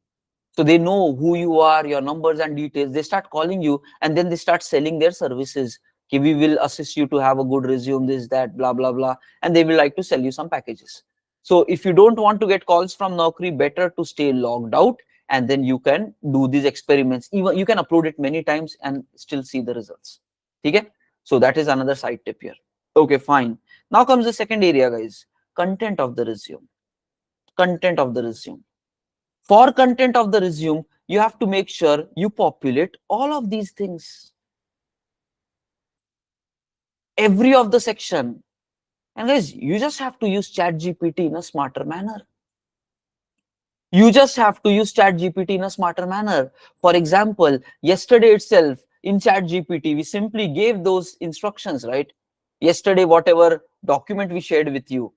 So they know who you are, your numbers and details. They start calling you and then they start selling their services. Okay, we will assist you to have a good resume, this, that, blah, blah, blah. And they will like to sell you some packages. So if you don't want to get calls from Naukri, better to stay logged out, and then you can do these experiments. Even you can upload it many times and still see the results. Okay? So that is another side tip here. Okay, fine. Now comes the second area, guys. Content of the resume. Content of the resume. For content of the resume, you have to make sure you populate all of these things. Every of the section. And guys, you just have to use ChatGPT in a smarter manner. You just have to use ChatGPT in a smarter manner. For example, yesterday itself in ChatGPT, we simply gave those instructions, right? Yesterday, whatever document we shared with you.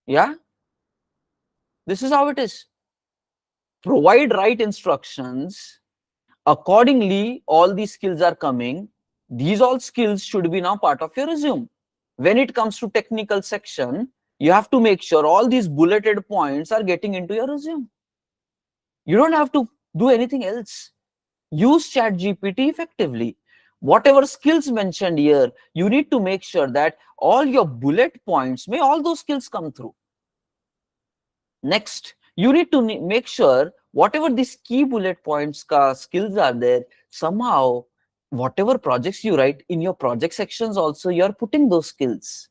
Yeah, this is how it is. Provide right instructions. Accordingly, all these skills are coming. These all skills should be now part of your resume. When it comes to technical section, you have to make sure all these bulleted points are getting into your resume. You don't have to do anything else. Use ChatGPT effectively. Whatever skills mentioned here, you need to make sure that all your bullet points, may all those skills come through. Next, you need to make sure whatever these key bullet points skills are there, somehow whatever projects you write in your project sections also, you're putting those skills.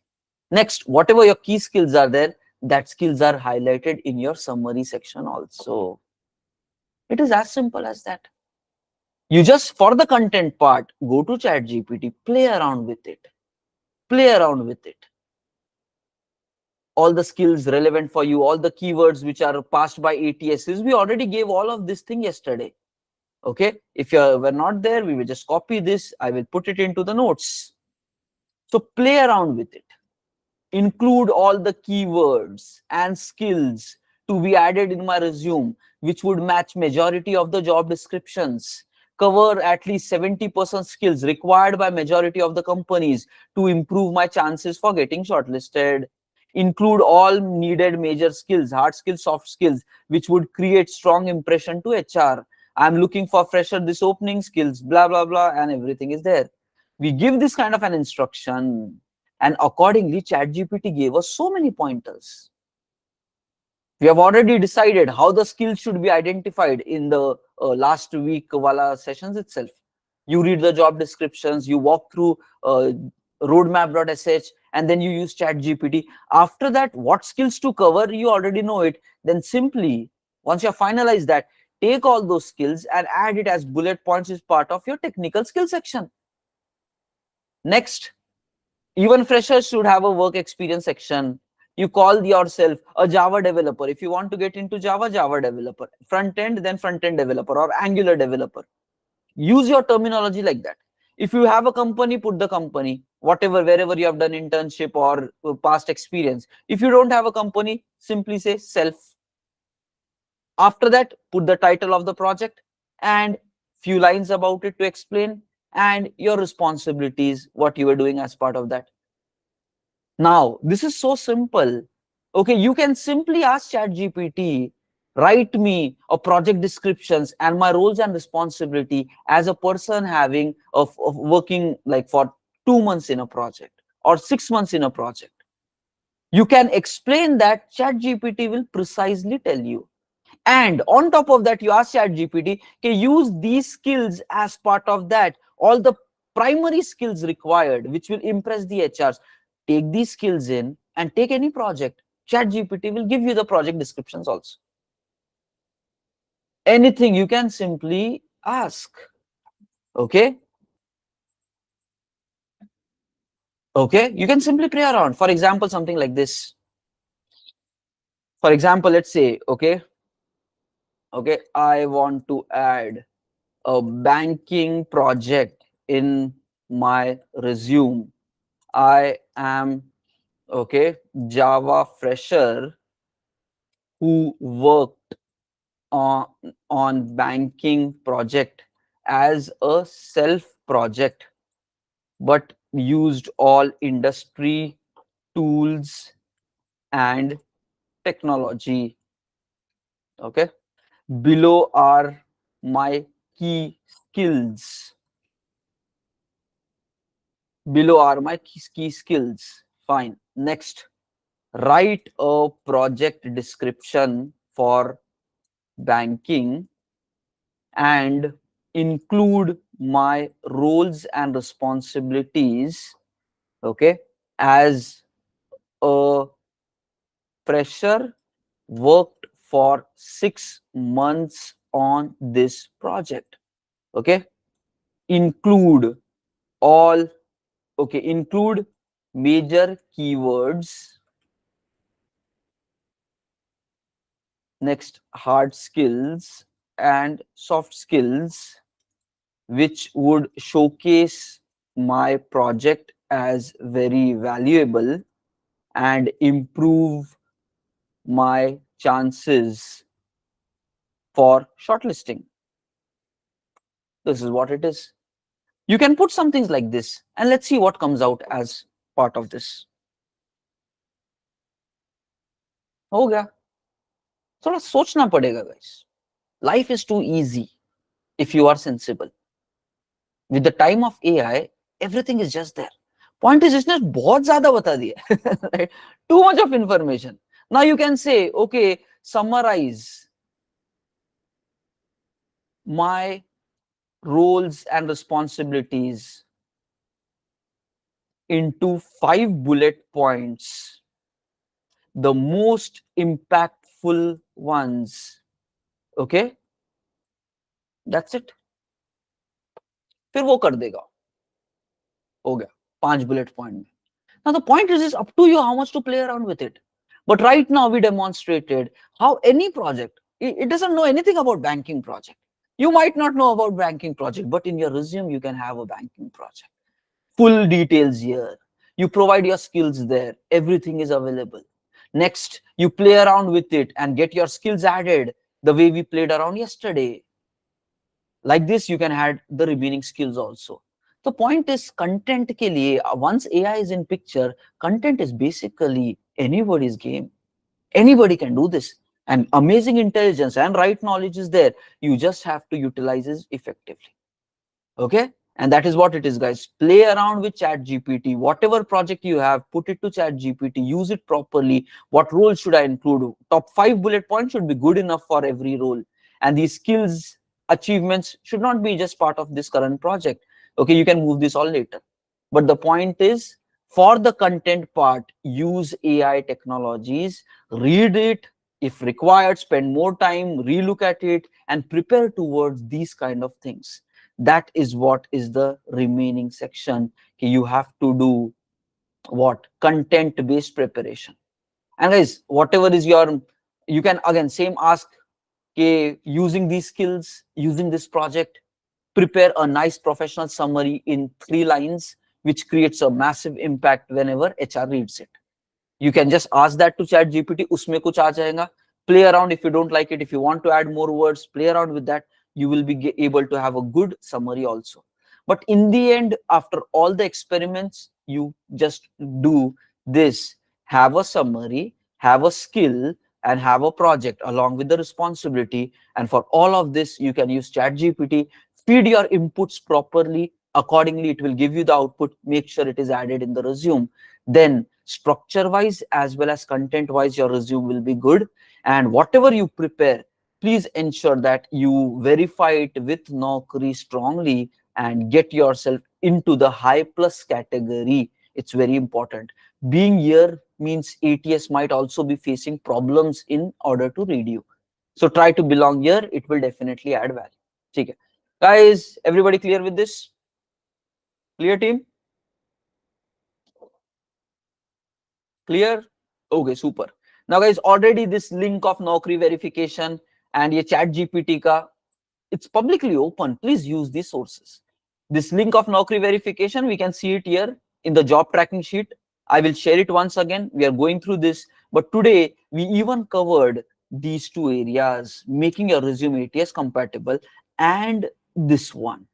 Next, whatever your key skills are there, that skills are highlighted in your summary section also. It is as simple as that. You just, for the content part, go to ChatGPT, play around with it, play around with it. All the skills relevant for you, all the keywords which are passed by ATSs, we already gave all of this thing yesterday. Okay, if you were not there, we will just copy this, I will put it into the notes. So play around with it. Include all the keywords and skills to be added in my resume, which would match majority of the job descriptions. Cover at least 70% skills required by majority of the companies to improve my chances for getting shortlisted. Include all needed major skills, hard skills, soft skills, which would create strong impression to HR. I'm looking for fresher, this opening skills, blah, blah, blah, and everything is there. We give this kind of an instruction, and accordingly, ChatGPT gave us so many pointers. We have already decided how the skills should be identified in the last week wala sessions itself. You read the job descriptions, you walk through roadmap.sh, and then you use ChatGPT. After that, what skills to cover, you already know it. Then simply, once you have finalized that, take all those skills and add it as bullet points as part of your technical skill section. Next, even freshers should have a work experience section. You call yourself a Java developer. If you want to get into Java, Java developer. Front end, then front end developer or Angular developer. Use your terminology like that. If you have a company, put the company, whatever, wherever you have done internship or past experience. If you don't have a company, simply say self. After that, put the title of the project and few lines about it to explain, and your responsibilities, what you were doing as part of that. Now, this is so simple. Okay, you can simply ask ChatGPT, write me a project descriptions and my roles and responsibility as a person having of working like for 2 months in a project or 6 months in a project. You can explain that, ChatGPT will precisely tell you. And on top of that, you ask ChatGPT, okay, use these skills as part of that. All the primary skills required, which will impress the HRs. Take these skills in and take any project. ChatGPT will give you the project descriptions also. Anything you can simply ask. Okay. Okay. You can simply play around. For example, something like this. For example, let's say, okay, I want to add a banking project in my resume. I am, okay, Java fresher who worked on banking project as a self project, but used all industry tools and technology. Okay, below are my key skills. Below are my key skills. Fine. Next, write a project description for banking and include my roles and responsibilities, okay, as a fresher worked for 6 months on this project. Okay, include all, okay, include major keywords. Next, hard skills and soft skills, which would showcase my project as very valuable and improve my chances for shortlisting. This is what it is. You can put some things like this and let's see what comes out as part of this. हो गया. थोड़ा सोचना पड़ेगा guys. Life is too easy if you are sensible. With the time of AI, everything is just there. Point is, इसने बहुत ज़्यादा बता दिया. Right? Too much of information. Now you can say, okay, summarize my roles and responsibilities into 5 bullet points, the most impactful ones. Okay, that's it. फिर वो कर देगा, हो गया 5 बुलेट पॉइंट में. Now the point is up to you how much to play around with it. But right now we demonstrated how any project, it doesn't know anything about banking project. You might not know about banking project, but in your resume you can have a banking project. Full details here. You provide your skills there. Everything is available. Next, you play around with it and get your skills added the way we played around yesterday. Like this, you can add the remaining skills also. The point is content ke liye, once AI is in picture, content is basically anybody's game. Anybody can do this. And amazing intelligence and right knowledge is there. You just have to utilize it effectively. Okay? And that is what it is, guys. Play around with chat GPT. Whatever project you have, put it to chat GPT. Use it properly. What role should I include? Top 5 bullet points should be good enough for every role. And these skills, achievements should not be just part of this current project. Okay, you can move this all later. But the point is, for the content part, use AI technologies, read it. If required, spend more time, relook at it, and prepare towards these kind of things. That is what is the remaining section. You have to do what? Content based preparation. And guys, whatever is your, you can again same ask, using these skills, using this project, prepare a nice professional summary in 3 lines, which creates a massive impact whenever HR reads it. You can just ask that to chat GPT, usme kuch aa jayega. Play around. If you don't like it, if you want to add more words, play around with that. You will be able to have a good summary also. But in the end, after all the experiments, you just do this: have a summary, have a skill, and have a project along with the responsibility. And for all of this, you can use chat GPT. Feed your inputs properly. Accordingly, it will give you the output. Make sure it is added in the resume. Then structure wise as well as content wise, your resume will be good. And whatever you prepare, please ensure that you verify it with Naukri strongly and get yourself into the high plus category. It's very important. Being here means ATS might also be facing problems in order to read you. So try to belong here. It will definitely add value. Okay. Guys, everybody clear with this? Clear, team? Clear? Okay, super. Now guys, already this link of Naukri verification and ye chat GPT ka, it's publicly open. Please use these sources. This link of Naukri verification, we can see it here in the job tracking sheet. I will share it once again. We are going through this, but today we even covered these 2 areas, making your resume ATS compatible, and this one.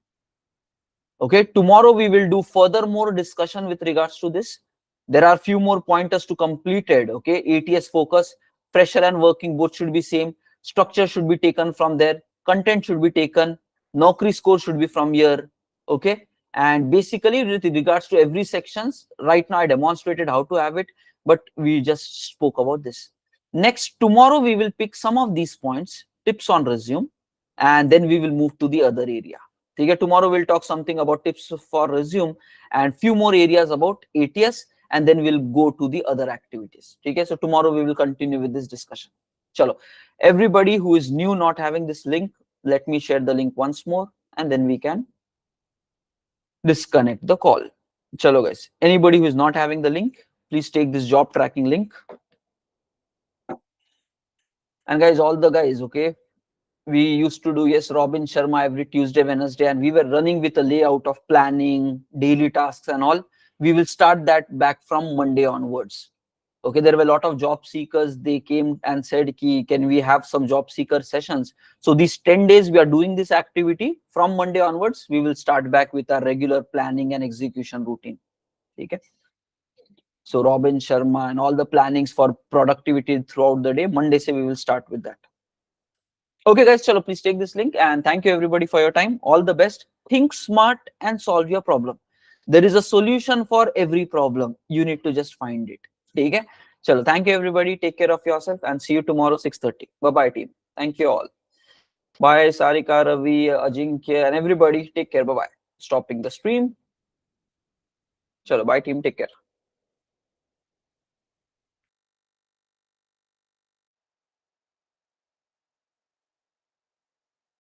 Okay, tomorrow we will do further more discussion with regards to this. There are few more pointers to completed. Okay, ATS focus, fresher and working both should be same. Structure should be taken from there. Content should be taken. Naukri score should be from here. Okay, and basically with regards to every sections, right now I demonstrated how to have it, but we just spoke about this. Next, tomorrow we will pick some of these points, tips on resume, and then we will move to the other area. Okay, tomorrow we'll talk something about tips for resume and few more areas about ATS, and then we'll go to the other activities. Okay, so tomorrow we will continue with this discussion. Chalo, everybody who is new not having this link, let me share the link once more, and then we can disconnect the call. Chalo guys, anybody who is not having the link, please take this job tracking link. And guys, all the guys, okay, we used to do, yes, Robin Sharma every Tuesday, Wednesday, and we were running with a layout of planning, daily tasks and all. We will start that back from Monday onwards. Okay, there were a lot of job seekers. They came and said, can we have some job seeker sessions? So these 10 days we are doing this activity. From Monday onwards, we will start back with our regular planning and execution routine. Okay. So Robin Sharma and all the plannings for productivity throughout the day, Monday say we will start with that. Okay guys, chalo, please take this link, and thank you everybody for your time. All the best. Think smart and solve your problem. There is a solution for every problem. You need to just find it. Okay? Chalo, thank you everybody. Take care of yourself and see you tomorrow 6:30. Bye-bye team. Thank you all. Bye Sarika, Ravi, Ajinkya, and everybody. Take care. Bye-bye. Stopping the stream. Chalo, bye team. Take care.